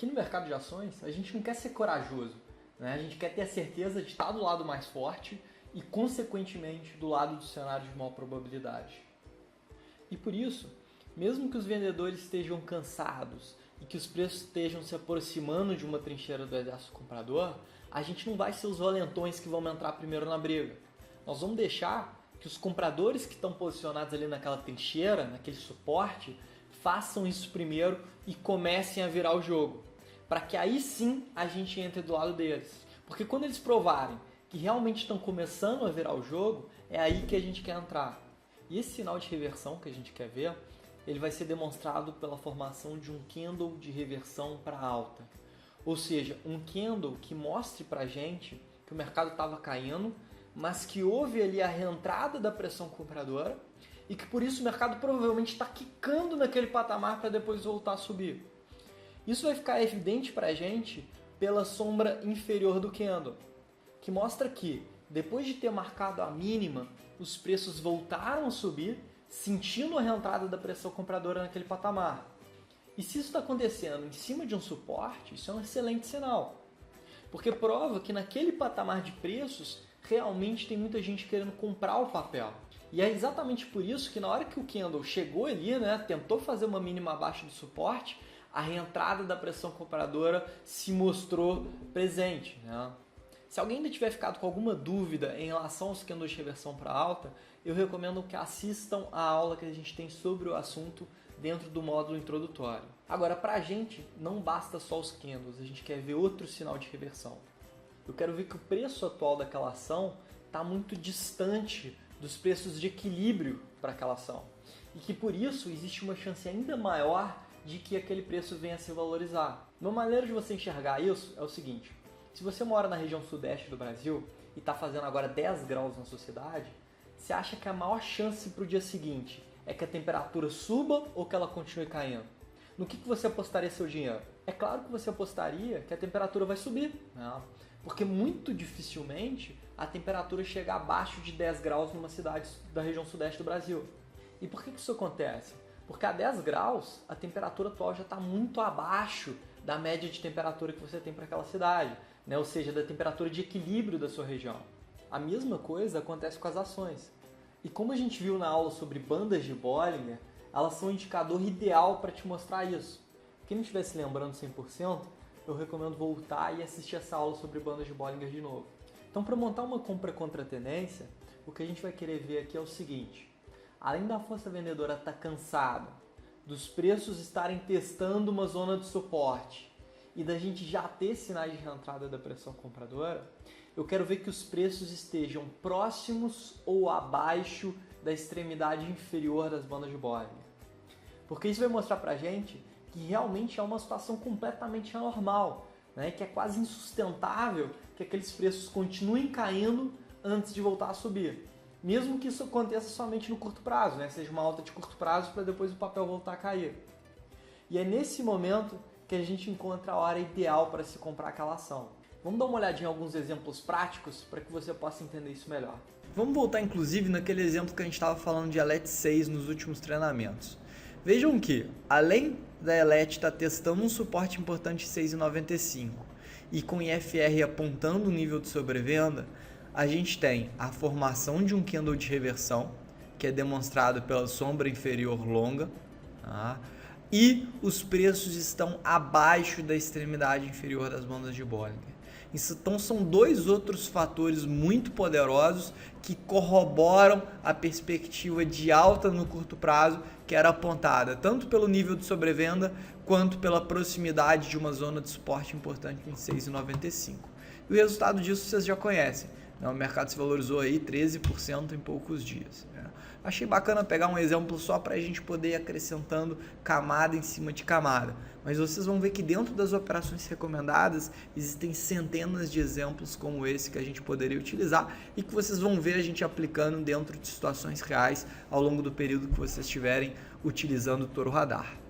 Aqui no mercado de ações, a gente não quer ser corajoso, né? A gente quer ter a certeza de estar do lado mais forte e, consequentemente, do lado do cenário de maior probabilidade. E por isso, mesmo que os vendedores estejam cansados e que os preços estejam se aproximando de uma trincheira do exército comprador, a gente não vai ser os valentões que vão entrar primeiro na briga. Nós vamos deixar que os compradores que estão posicionados ali naquela trincheira, naquele suporte, façam isso primeiro e comecem a virar o jogo, para que aí sim a gente entre do lado deles. Porque quando eles provarem que realmente estão começando a virar o jogo, é aí que a gente quer entrar. E esse sinal de reversão que a gente quer ver, ele vai ser demonstrado pela formação de um candle de reversão para alta. Ou seja, um candle que mostre para a gente que o mercado estava caindo, mas que houve ali a reentrada da pressão compradora e que por isso o mercado provavelmente está quicando naquele patamar para depois voltar a subir. Isso vai ficar evidente para a gente pela sombra inferior do candle, que mostra que depois de ter marcado a mínima, os preços voltaram a subir, sentindo a reentrada da pressão compradora naquele patamar. E se isso está acontecendo em cima de um suporte, isso é um excelente sinal, porque prova que naquele patamar de preços realmente tem muita gente querendo comprar o papel. E é exatamente por isso que na hora que o candle chegou ali, né, tentou fazer uma mínima abaixo do suporte, a reentrada da pressão compradora se mostrou presente, né? Se alguém ainda tiver ficado com alguma dúvida em relação aos candles de reversão para alta, eu recomendo que assistam a aula que a gente tem sobre o assunto dentro do módulo introdutório. Agora, para a gente, não basta só os candles, a gente quer ver outro sinal de reversão. Eu quero ver que o preço atual daquela ação está muito distante dos preços de equilíbrio para aquela ação. E que por isso existe uma chance ainda maior de que aquele preço venha a se valorizar. Uma maneira de você enxergar isso é o seguinte: se você mora na região sudeste do Brasil e está fazendo agora 10 graus na sua cidade, você acha que a maior chance para o dia seguinte é que a temperatura suba ou que ela continue caindo? No que você apostaria seu dinheiro? É claro que você apostaria que a temperatura vai subir, né? Porque muito dificilmente a temperatura chega abaixo de 10 graus numa cidade da região sudeste do Brasil. E por que isso acontece? Porque a 10 graus a temperatura atual já está muito abaixo da média de temperatura que você tem para aquela cidade, né? Ou seja, da temperatura de equilíbrio da sua região. A mesma coisa acontece com as ações. E como a gente viu na aula sobre bandas de Bollinger, elas são um indicador ideal para te mostrar isso. Quem não estiver se lembrando 100%, eu recomendo voltar e assistir essa aula sobre bandas de Bollinger de novo. Então, para montar uma compra contra a tendência, o que a gente vai querer ver aqui é o seguinte: além da força vendedora estar cansada, dos preços estarem testando uma zona de suporte e da gente já ter sinais de reentrada da pressão compradora, eu quero ver que os preços estejam próximos ou abaixo da extremidade inferior das bandas de Bollinger. Porque isso vai mostrar pra gente que realmente é uma situação completamente anormal, né? Que é quase insustentável que aqueles preços continuem caindo antes de voltar a subir. Mesmo que isso aconteça somente no curto prazo, né? Seja uma alta de curto prazo para depois o papel voltar a cair. E é nesse momento que a gente encontra a hora ideal para se comprar aquela ação. Vamos dar uma olhadinha em alguns exemplos práticos para que você possa entender isso melhor. Vamos voltar inclusive naquele exemplo que a gente estava falando de Elet 6 nos últimos treinamentos. Vejam que, além da Elet estar testando um suporte importante em 6,95 e com IFR apontando o nível de sobrevenda, a gente tem a formação de um candle de reversão, que é demonstrado pela sombra inferior longa, tá? E os preços estão abaixo da extremidade inferior das bandas de Bollinger. Então são dois outros fatores muito poderosos que corroboram a perspectiva de alta no curto prazo que era apontada tanto pelo nível de sobrevenda quanto pela proximidade de uma zona de suporte importante em 6,95. E o resultado disso vocês já conhecem, né? O mercado se valorizou aí 13% em poucos dias, né? Achei bacana pegar um exemplo só para a gente poder ir acrescentando camada em cima de camada. Mas vocês vão ver que dentro das operações recomendadas existem centenas de exemplos como esse que a gente poderia utilizar e que vocês vão ver a gente aplicando dentro de situações reais ao longo do período que vocês estiverem utilizando o Toro Radar.